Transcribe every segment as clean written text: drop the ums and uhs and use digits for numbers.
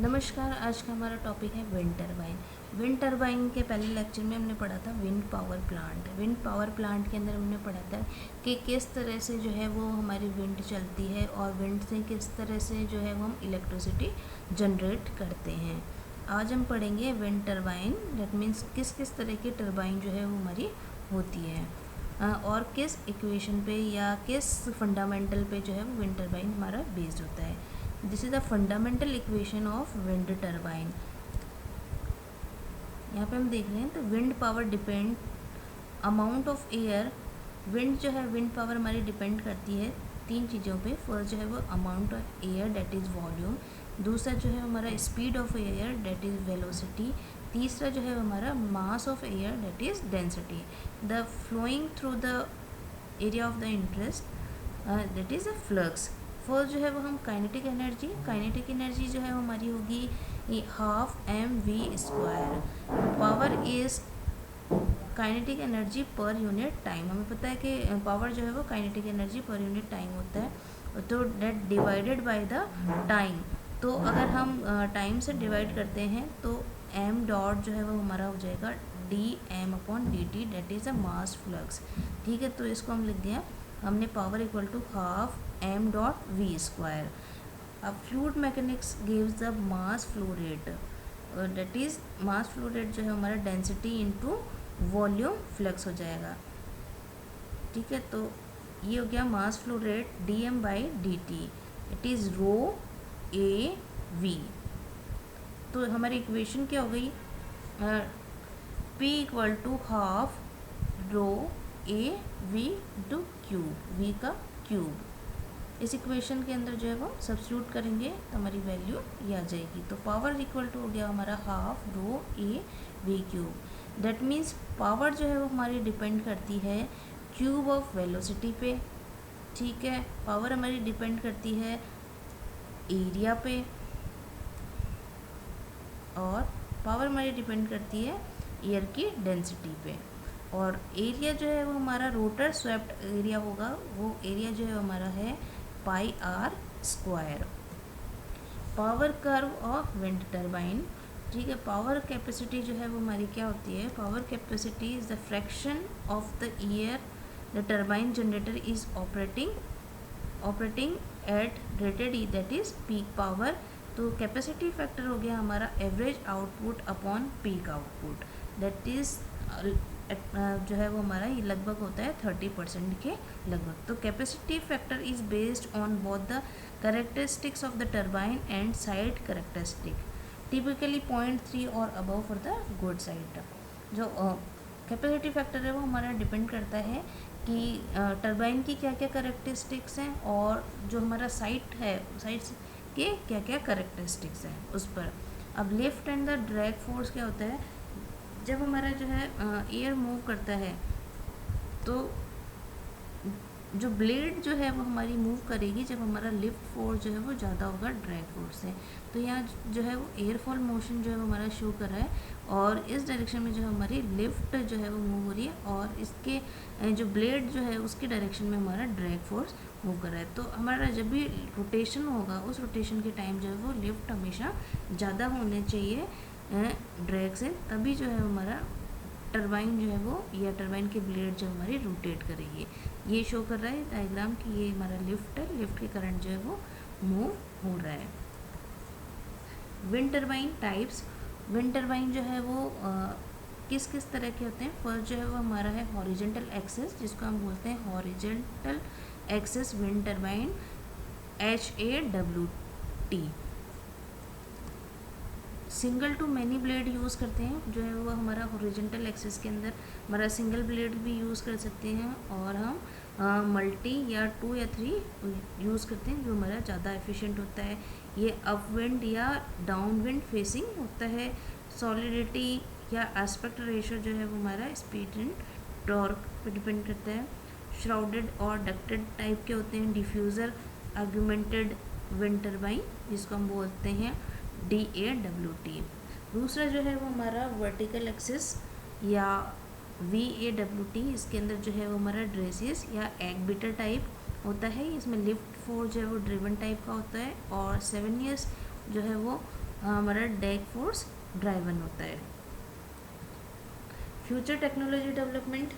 नमस्कार। आज का हमारा टॉपिक है विंड टरबाइन। विंड टरबाइन के पहले लेक्चर में हमने पढ़ा था wind power plant. Wind power plant के अंदर हमने पढ़ा था कि किस तरह से जो है वो हमारी विंड चलती है और विंड से किस तरह से जो है वो हम इलेक्ट्रिसिटी जनरेट करते हैं। आज हम पढ़ेंगे विंड टरबाइन, दैट मीन्स किस किस तरह की टरबाइन जो है वो हमारी होती है और किस इक्वेशन पे या किस फंडामेंटल पे जो है वो विंड टरबाइन हमारा बेस्ड होता है। This is the fundamental equation of wind turbine. यहाँ पे हम देख रहे हैं तो wind power depend amount of air. Wind जो है विंड पावर हमारी डिपेंड करती है तीन चीज़ों पे। फर्स्ट जो है वो amount of air, that is volume. दूसरा जो है हमारा speed of air, that is velocity. तीसरा जो है हमारा mass of air, that is density. The flowing through the area of the interest, date is a flux. First जो है वो हम काइनेटिक एनर्जी जो है वो हमारी होगी half M V square. Power is kinetic energy per unit time. हमें पता है कि पावर जो है वो kinetic energy per unit time होता है, तो that divided by the time. तो अगर हम टाइम से डिवाइड करते हैं तो एम डॉट जो है वो हमारा हो जाएगा D M upon D T, that is a mass flux. ठीक है, तो इसको हम लिख दिया हमने power equal to half M dot V square. अब fluid mechanics gives the mass flow rate, that is mass flow rate जो है हमारा डेंसिटी इनटू वॉल्यूम फ्लक्स हो जाएगा। ठीक है, तो ये हो गया mass flow rate D M by D T, it is rho A V. तो हमारी इक्वेशन क्या हो गई, P equal to half rho A V to cube, V का क्यूब। इस इक्वेशन के अंदर जो है वो सब्स्टिट्यूट करेंगे तो हमारी वैल्यू ये आ जाएगी। तो पावर इक्वल टू हो गया हमारा half rho A we cube. That means power जो है वो हमारी डिपेंड करती है क्यूब ऑफ वेलोसिटी पे। ठीक है, पावर हमारी डिपेंड करती है एरिया पे और पावर हमारी डिपेंड करती है एयर की डेंसिटी पे। और एरिया जो है वो हमारा रोटर स्वेप्ट एरिया होगा, वो एरिया जो है हमारा है pi R square. Power curve of wind turbine. ठीक है, पावर कैपेसिटी जो है वो हमारी क्या होती है, power capacity is the fraction of the year the turbine generator is operating eight rated E, that is peak power. तो कैपेसिटी फैक्टर हो गया हमारा average output upon peak output, that is जो है वो हमारा ये लगभग होता है 30% के लगभग। तो capacity factor is based on both the characteristics of the turbine and side characteristic, typically 0.3 और above for the good side. जो कैपेसिटी फैक्टर है वो हमारा डिपेंड करता है कि टरबाइन की क्या क्या करेक्टरिस्टिक्स हैं और जो हमारा साइट है साइट्स के क्या क्या करेक्टरिस्टिक्स हैं उस पर। अब lift and the drag force क्या होता है, जब हमारा जो है एयर मूव करता है तो जो ब्लेड जो है वो हमारी मूव करेगी जब हमारा लिफ्ट फोर्स जो है वो ज़्यादा होगा ड्रैग फोर्स से। तो यहाँ जो है वो एयरफॉल मोशन जो है वो हमारा शो कर रहा है और इस डायरेक्शन में जो है हमारी लिफ्ट जो है वो मूव हो रही है और इसके जो ब्लेड जो है उसकी डायरेक्शन में हमारा ड्रैग फोर्स मूव कर रहा है। तो हमारा जब भी रोटेशन होगा उस रोटेशन के टाइम जो है वो लिफ्ट हमेशा ज़्यादा होने चाहिए ड्रैग से, तभी जो है हमारा टरबाइन जो है वो या टरबाइन के ब्लेड जो हमारी रोटेट करेगी। ये शो कर रहा है डायग्राम कि ये हमारा लिफ्ट है, लिफ्ट के करंट जो है वो मूव हो रहा है। Wind turbine types. Wind turbine जो है वो किस किस तरह के होते हैं। फर्स्ट जो है वो हमारा है हॉरिजेंटल एक्सेस, जिसको हम बोलते हैं horizontal axis wind turbine, HAWT। Single to many blade use करते हैं, जो है वो हमारा हॉरिजेंटल एक्सिस के अंदर हमारा सिंगल ब्लेड भी यूज़ कर सकते हैं और हम मल्टी या 2 या 3 यूज़ करते हैं, जो हमारा ज़्यादा एफिशिएंट होता है। ये अपविंड या डाउनविंड फेसिंग होता है। सॉलिडिटी या एस्पेक्ट रेशियो जो है वो हमारा स्पीड एंड टॉर्क पर डिपेंड करता है। श्राउडेड और डक्टेड टाइप के होते हैं। डिफ्यूज़र आर्गुमेंटेड विंड टरबाइन, जिसको हम बोलते हैं DAWT। दूसरा जो है वो हमारा वर्टिकल एक्सिस या VAWT, इसके अंदर जो है वो हमारा ड्रेसिस या एग बीटर टाइप होता है। इसमें लिफ्ट फोर्स जो है वो ड्रिवन टाइप का होता है और 7 ईयर्स जो है वो हमारा डैक फोर्स ड्राइवन होता है। Future technology development,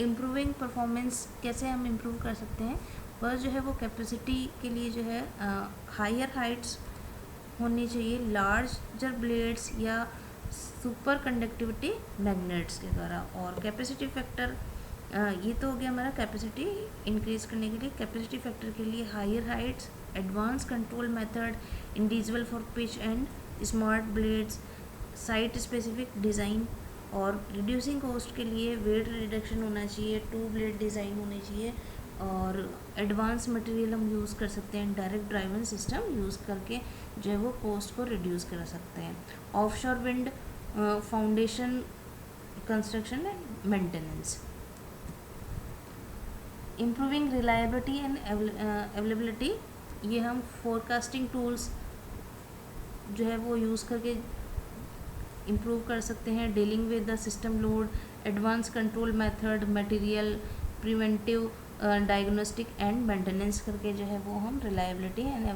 improving performance कैसे हम इम्प्रूव कर सकते हैं। फर्स्ट जो है वो कैपेसिटी के लिए जो है हायर हाइट्स होनी चाहिए, लार्जर ब्लेड्स या सुपर कंडक्टिविटी मैग्नेट्स के द्वारा। और कैपेसिटी फैक्टर, ये तो हो गया हमारा कैपेसिटी इंक्रीज करने के लिए। कैपेसिटी फैक्टर के लिए higher heights, advance control method, individual for pitch and smart blades, site specific design. और रिड्यूसिंग कॉस्ट के लिए वेट रिडक्शन होना चाहिए, टू ब्लेड डिज़ाइन होनी चाहिए। और एडवांस मटेरियल हम यूज़ कर सकते हैं, डायरेक्ट ड्राइवन सिस्टम यूज़ करके जो है वो कॉस्ट को रिड्यूस कर सकते हैं। Offshore wind foundation construction and maintenance. Improving reliability and availability, ये हम फोरकास्टिंग टूल्स जो है वो यूज़ करके इम्प्रूव कर सकते हैं। Dealing with the system load, advance control method, material, preventive diagnostic and maintenance करके जो है वो हम रिलायबिलिटी एंड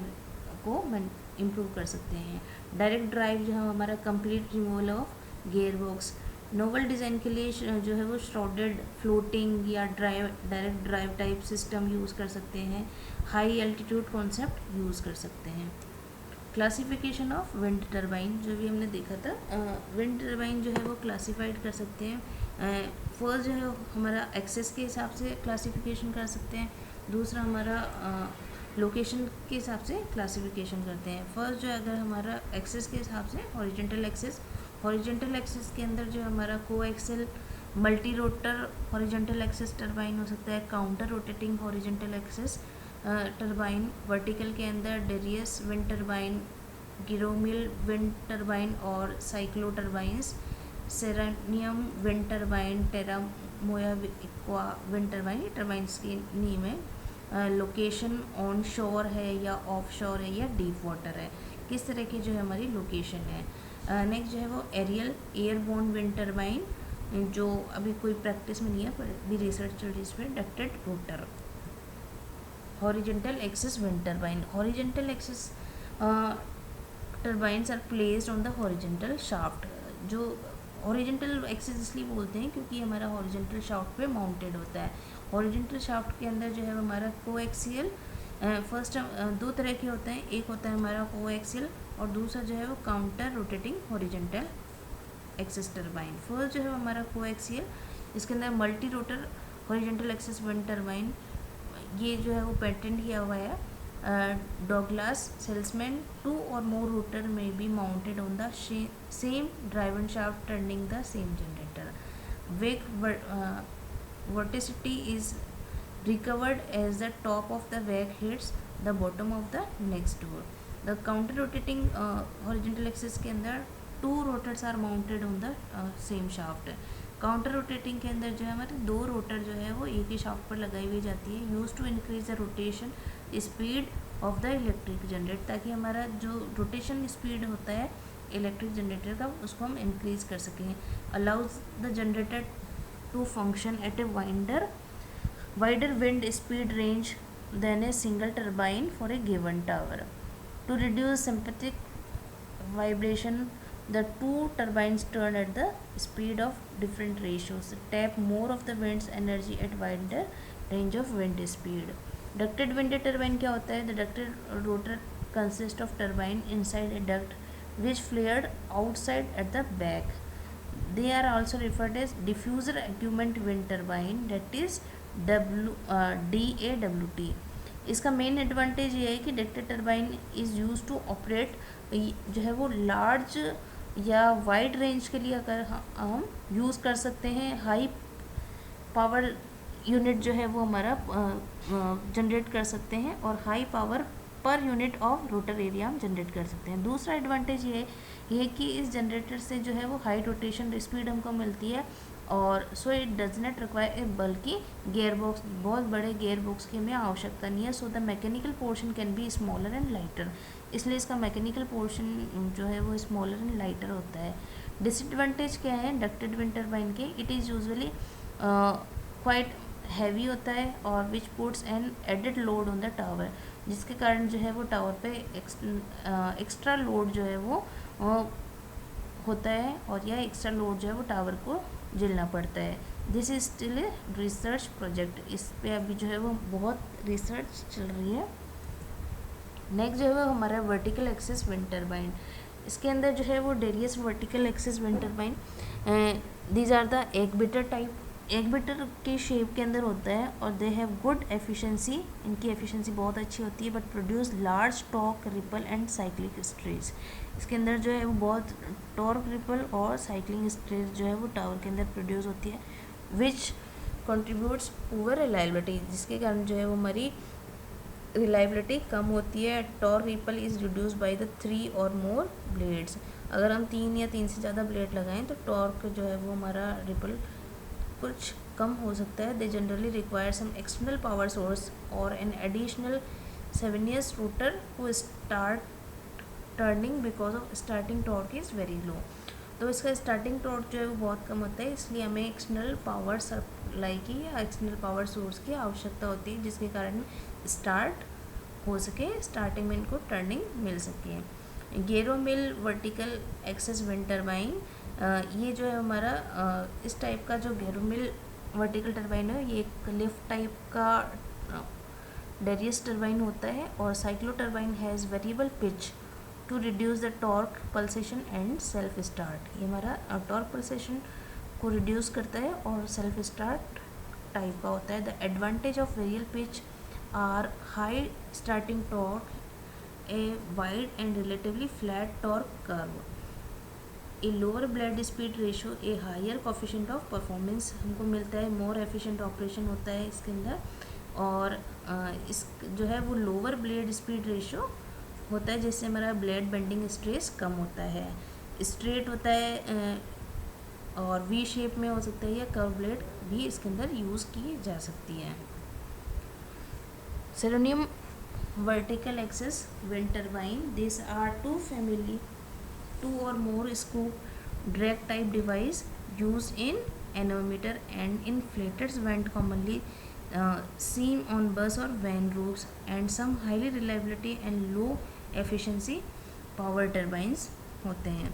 को इम्प्रूव कर सकते हैं। डायरेक्ट ड्राइव जो है हमारा complete removal of gear box. Novel design के लिए जो है वो श्रॉडेड फ्लोटिंग या direct drive type system use कर सकते हैं। हाई एल्टीट्यूड कॉन्सेप्ट यूज़ कर सकते हैं। क्लासिफिकेशन ऑफ विंड टरबाइन, जो भी हमने देखा था, विंड टरबाइन जो है वो क्लासिफाइड कर सकते हैं। फर्स्ट जो है हमारा एक्सेस के हिसाब से क्लासिफिकेशन कर सकते हैं। दूसरा हमारा लोकेशन के हिसाब से क्लासिफिकेशन करते हैं। फर्स्ट जो है अगर हमारा एक्सेस के हिसाब से हॉरिजेंटल एक्सेस, हॉरिजेंटल एक्सेस के अंदर जो हमारा coaxial multi rotor horizontal axis turbine हो सकता है। Counter rotating horizontal axis turbine. Vertical के अंदर Darrieus wind turbine, giromill wind turbine और साइक्लो टरबाइंस। सेरेनियम wind turbine, Terra Moya Aqua wind turbine, ये टरबाइंस की नेम है। लोकेशन ऑन शोर है या ऑफ शोर है या डीप वाटर है, किस तरह की जो है हमारी लोकेशन है। नेक्स्ट जो है वो एरियल एयरबोर्न विंड टरबाइन, जो अभी कोई प्रैक्टिस में नहीं है पर भी रिसर्च चल रही है इस पर। Ducted rotor. Horizontal axis wind turbine, horizontal axis turbines are placed on the horizontal shaft. जो हॉरिजेंटल एक्सिस इसलिए बोलते हैं क्योंकि हमारा हॉरिजेंटल शाफ्ट पे माउंटेड होता है। हॉरिजेंटल शाफ्ट के अंदर जो है हमारा कोएक्सियल, फर्स्ट दो तरह के होते हैं, एक होता है हमारा कोएक्सियल और दूसरा जो है वो counter rotating horizontal axis turbine. First जो है हमारा कोएक्सियल, इसके अंदर multi rotor horizontal axis wind turbine, ये जो है वो पेटेंट किया हुआ है। Douglas Selsam, two or more rotor में be mounted on the same driven shaft turning the same generator. Wake vorticity is recovered as the top of the wake hits the bottom of the next door. The counter rotating horizontal axis के अंदर two rotors are mounted on the same shaft. Counter rotating के अंदर जो है हमारे दो rotor जो है वो एक ही शाफ्ट पर लगाई हुई जाती है। Use to increase the rotation speed of the electric generator, ताकि हमारा जो रोटेशन स्पीड होता है इलेक्ट्रिक जनरेटर का उसको हम इंक्रीज कर सकें। Allows the generator to function at a wider wind speed range than a single turbine for a given tower. To reduce sympathetic vibration, the two turbines turn at the speed of different ratios, tap more of the wind's energy at wider range of wind speed. Ducted wind turbine क्या होता है? The ducted rotor consists of turbine inside a duct which flared outside at the back. They are also referred as diffuser equivalent wind turbine, that is DAWT। इसका main advantage ये है कि ducted turbine is use to operate, जो है वो large या wide range के लिए अगर हम यूज़ कर सकते हैं। हाई पावर यूनिट जो है वो हमारा जनरेट कर सकते हैं और high power per unit of rotor area हम जनरेट कर सकते हैं। दूसरा एडवांटेज ये है कि इस जनरेटर से जो है वो हाई रोटेशन स्पीड हमको मिलती है और so it does not require a बल्कि गेयर बॉक्स, बहुत बड़े गेयर बॉक्स की हमें आवश्यकता नहीं है। So the mechanical portion can be smaller and lighter, इसलिए इसका मैकेनिकल पोर्शन जो है वो स्मॉलर एंड लाइटर होता है। डिसएडवांटेज क्या है डक्टेड विंड टरबाइन के? It is usually quite heavy होता है और which puts an added load on the tower, जिसके कारण जो है वो टावर पे एक्स्ट्रा लोड जो है वो होता है और यह एक्स्ट्रा लोड जो है वो टावर को झेलना पड़ता है। This is still a research project, इस पे अभी जो है वो बहुत रिसर्च चल रही है। नेक्स्ट जो है वो हमारा वर्टिकल एक्सिस विंड टर्बाइन। इसके अंदर जो है वो Darrieus vertical axis wind turbine, these are the egg beater type, egg beater के शेप के अंदर होता है और दे हैव गुड एफिशिएंसी, इनकी एफिशिएंसी बहुत अच्छी होती है, but produce large torque ripple and cyclic stress. इसके अंदर जो है वो बहुत टॉर्क रिपल और साइक्लिंग स्ट्रेस जो है वो टावर के अंदर प्रोड्यूस होती है, विच कंट्रीब्यूट्स पुअर रिलायबिलिटी, जिसके कारण जो है वो हमारी रिलायबिलिटी कम होती है। Torque ripple is reduce by the 3 और मोर ब्लेड्स, अगर हम 3 या 3 से ज़्यादा ब्लेड लगाएं तो टॉर्क जो है वो हमारा रिपल कुछ कम हो सकता है। They generally require some external power source और an additional 7 years rotor to start turning because of starting torque is very low. तो इसका स्टार्टिंग टॉर्क जो है वो बहुत कम होता है, इसलिए हमें एक्सटर्नल पावर सप्लाई की या एक्सटर्नल पावर सोर्स की आवश्यकता होती है, जिसके कारण स्टार्ट हो सके, स्टार्टिंग में इनको टर्निंग मिल सके। गेरो मिल वर्टिकल एक्सेस विंड टर्बाइन, ये जो है हमारा इस टाइप का जो गेरो मिल वर्टिकल टर्बाइन है, ये एक लिफ्ट टाइप का डेरियस टर्बाइन होता है और cyclo turbine has variable pitch to reduce the torque pulsation and self start. ये हमारा टॉर्क पल्सेशन को रिड्यूस करता है और सेल्फ स्टार्ट टाइप का होता है। The advantage of variable pitch are high starting torque, a wide and relatively flat torque curve, a lower blade speed ratio, a higher coefficient of performance हमको मिलता है, मोर एफिशिएंट ऑपरेशन होता है इसके अंदर, और इस जो है वो लोअर ब्लेड स्पीड रेशो होता है, जिससे हमारा ब्लेड बेंडिंग स्ट्रेस कम होता है, स्ट्रेट होता है और वी शेप में हो सकता है, या कर्व ब्लेड भी इसके अंदर यूज़ की जा सकती है। सेरोनियम vertical axis wind turbine, this are two or more scoop drag type device used in anemometer and inflated vent, commonly seen on bus or van roofs, and some highly reliability and low efficiency power turbines होते हैं।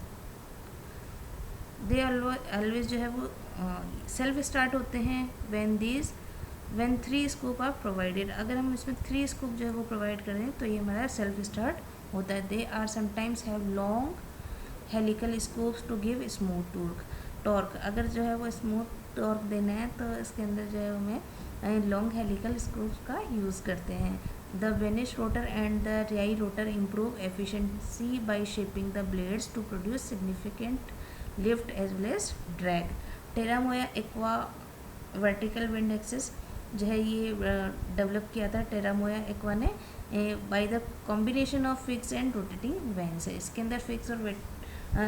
They always जो है वो self start होते हैं when 3 scoop are provided, अगर हम इसमें 3 स्कूप जो है वो प्रोवाइड करें तो ये हमारा सेल्फ स्टार्ट होता है। They are sometimes have long helical scoops to give smooth torque, अगर जो है वो स्मूथ टॉर्क देना है तो इसके अंदर जो है हमें लॉन्ग हेलिकल स्क्रूज का यूज़ करते हैं। द वेनिश रोटर एंड द रियाई rotor improve efficiency by shaping the blades to produce significant lift as well as drag. Terra Moya Aqua vertical wind axis जो है ये डेवलप किया था टेरामोया एक्वा ने by the combination of fix and rotating vane से। इसके अंदर fix और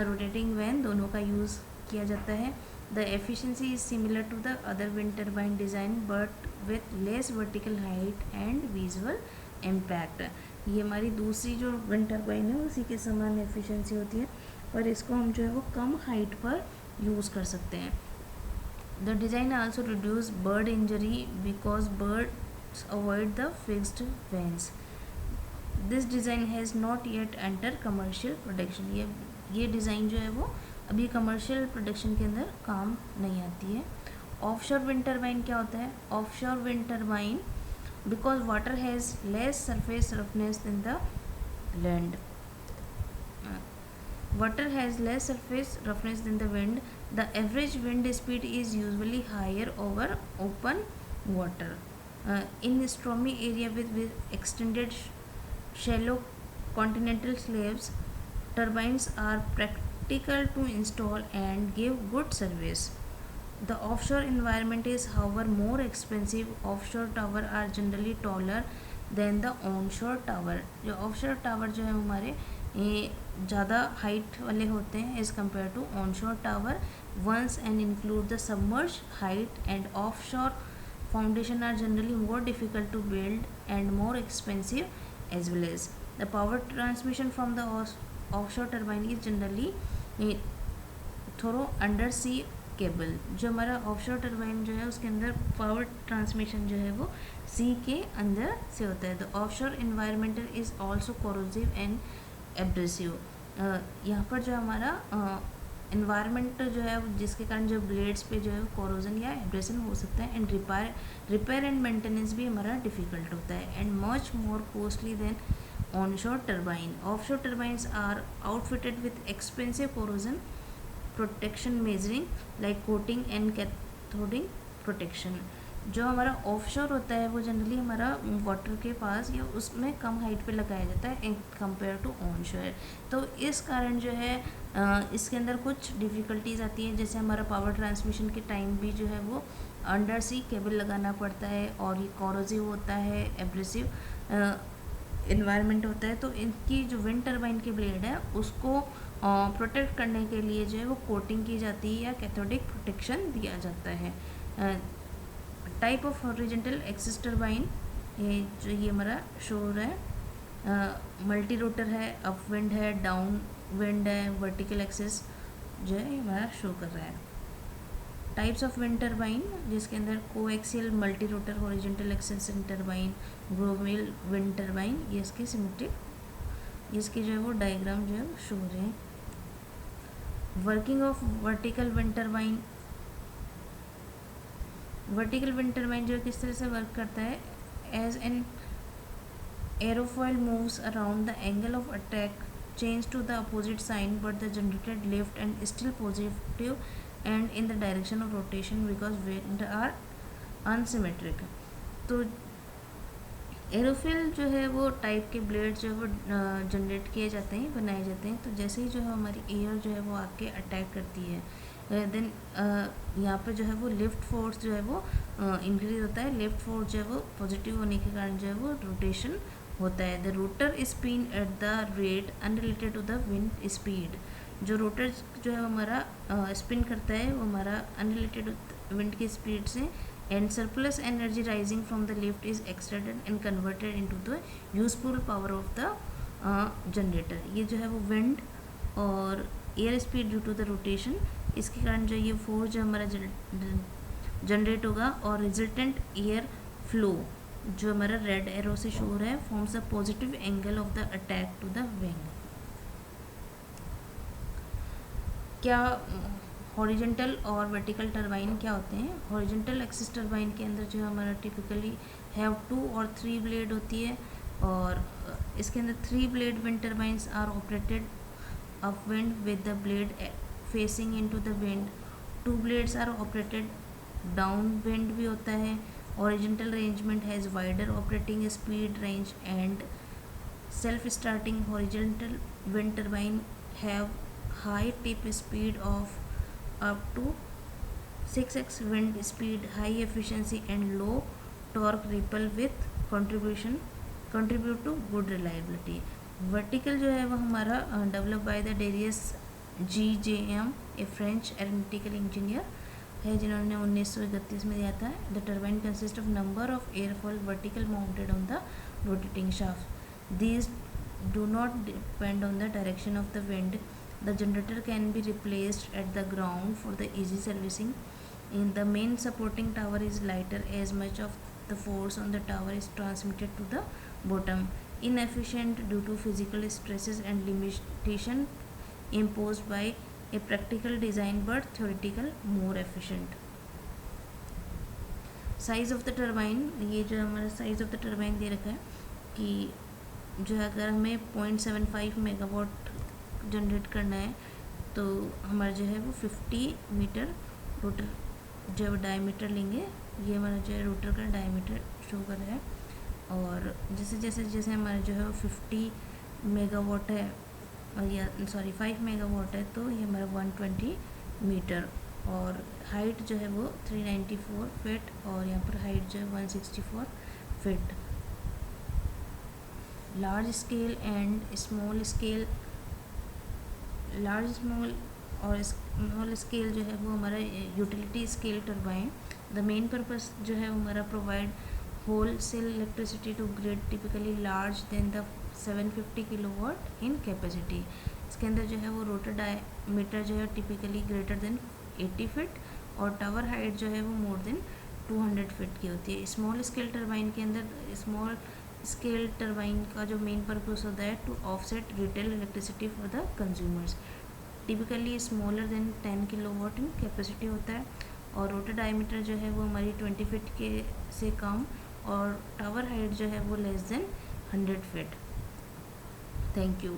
रोटेटिंग वैन दोनों का यूज़ किया जाता है। The efficiency is similar to the other wind turbine design but with less vertical height and visual impact. ये हमारी दूसरी जो विंड टर्बाइन है उसी के समान एफिशिएंसी होती है, पर इसको हम जो है वो कम हाइट पर यूज़ कर सकते हैं। The design also reduce bird injury because birds avoid the fixed vanes. This design has not yet enter commercial production. ये डिज़ाइन जो है वो अभी कमर्शियल प्रोडक्शन के अंदर काम नहीं आती है। ऑफशोर विंड टर्बाइन क्या होता है? Offshore wind turbine because water has less surface roughness than the land, water has less surface roughness than the wind. The average wind speed is usually higher over open water. In stormy area with extended shallow continental slabs, turbines are practical to install and give good service. The offshore environment is however more expensive. Offshore tower are generally taller than the onshore tower. जो offshore tower जो है हमारे ये ज़्यादा height वाले होते हैं as compare to onshore tower. Once and include the submerge height and offshore foundation are generally more difficult to build and more expensive as well as the power transmission from the offshore turbine is generally thorough under sea cable. जो हमारा offshore turbine जो है उसके अंदर power transmission जो है वो सी के अंदर से होता है। The offshore environmental is also corrosive and abrasive. यहाँ पर जो हमारा इन्वायरमेंट जो है जिसके कारण जो ब्लेड्स पे जो है कोरोजन या एब्रेशन हो सकता है, एंड रिपेयर एंड मेंटेनेंस भी हमारा डिफ़िकल्ट होता है, and much more costly than onshore turbine. Offshore turbines are outfitted with expensive corrosion protection measuring like coating and cathodic protection. जो हमारा ऑफशोर होता है वो जनरली हमारा वाटर के पास या उसमें कम हाइट पे लगाया जाता है इन कंपेयर टू ऑनशोर। तो इस कारण जो है इसके अंदर कुछ डिफ़िकल्टीज आती हैं, जैसे हमारा पावर ट्रांसमिशन के टाइम भी जो है वो अंडर सी केबल लगाना पड़ता है, और ये कोरोसिव होता है, एब्रेसिव इन्वायरमेंट होता है। तो इनकी जो विंड टरबाइन की ब्लेड है उसको प्रोटेक्ट करने के लिए जो है वो कोटिंग की जाती है या कैथोडिक प्रोटेक्शन दिया जाता है। Type of horizontal axis turbine, ये हमारा शोर है, मल्टी रोटर है, अप विंड है, डाउन विंड है, वर्टिकल एक्सिस जो है हमारा शो कर रहा है। टाइप्स ऑफ विंड टरबाइन जिसके अंदर coaxial multi rotor horizontal axis turbine, global wind turbine, ये इसके सिमेट्रिक, इसकी जो है वो डायग्राम जो है शो हो रहे हैं। Working of vertical wind turbine. Vertical wind turbine जो किस तरह से वर्क करता है, as an aerofoil moves around the angle of attack change to the opposite sign but the generated lift and still positive and in the direction of rotation because wind are unsymmetric. तो aerofoil जो है वो type के blade जो है वो generate किए जाते हैं, बनाए जाते हैं। तो जैसे ही जो है हमारी एयर जो है वो आके अटैक करती है, देन यहाँ पे जो है वो लिफ्ट फोर्स जो है वो इंक्रीज होता है। लिफ्ट फोर्स जो है वो पॉजिटिव होने के कारण जो है वो रोटेशन होता है। The rotor spin at the rate unrelated to the wind speed. जो रोटर जो है हमारा स्पिन करता है वो हमारा अनरिलेटेड विंड की स्पीड से, and surplus energy rising from the lift is extracted and converted into the useful power of the generator। ये जो है वो wind और air speed due to the rotation, इसके कारण जो ये फोर्स जो हमारा जनरेट होगा, और रिजल्टेंट एयर फ्लो जो हमारा रेड एरो से शो हो रहा है forms a positive angle of the attack to the wing. क्या हॉरिजॉन्टल और वर्टिकल टरबाइन क्या होते हैं? हॉरिजॉन्टल एक्सिस टरबाइन के अंदर जो हमारा टिपिकली हैव 2 और 3 ब्लेड होती है, और इसके अंदर 3 blade wind turbines are operated up wind with the blade facing into the wind. 2 blades are operated down wind भी होता है। Horizontal arrangement has wider operating speed range and self starting. Horizontal wind turbine have high tip speed of up to 6x wind speed, high efficiency and low torque ripple with contribute to good reliability। Vertical जो है वो हमारा develop by the Darrieus GJM, a French aeronautical engineer है जिन्होंने 1931 में दिया था। The turbine consist of number of airfoil vertical mounted on the rotating shaft. These do not depend on the direction of the wind. The generator can be replaced at the ground for the easy servicing. In the main supporting tower is lighter as much of the force on the tower is transmitted to the bottom. Inefficient due to physical stresses and limitation imposed by a practical design but theoretical more efficient. Size of the turbine, ये जो हमारा size of the turbine दे रखा है कि जो है अगर हमें 0.75 मेगावाट जनरेट करना है तो हमारा जो है वो 50 मीटर रोटर जो है डायमीटर लेंगे। ये हमारा जो है रोटर का डायमीटर शो कर रहा है, और जैसे हमारा जो है वो 50 मेगावाट है, या 5 मेगावाट है, तो ये हमारा 120 मीटर, और हाइट जो है वो 394 फीट, और यहाँ पर हाइट जो है 164 feet. Large scale and small scale. Large small और स्मॉल स्केल जो है वो हमारा utility scale turbine. The main purpose जो है हमारा provide wholesale electricity to grid, typically large than the 750 kilowatt in capacity. इसके अंदर जो है वो रोटर डायमीटर जो है टिपिकली ग्रेटर देन 80 फीट और टावर हाइट जो है वो मोर देन 200 फीट की होती है। स्मॉल स्केल टरबाइन के अंदर स्मॉल स्केल टरबाइन का जो मेन पर्पस होता है to offset retail electricity for the consumers. Typically smaller than 10 kilowatt in capacity होता है और रोटर डायमीटर जो है वो हमारी 20 फीट के से कम और टावर हाइट जो है वो less than 100 feet. Thank you.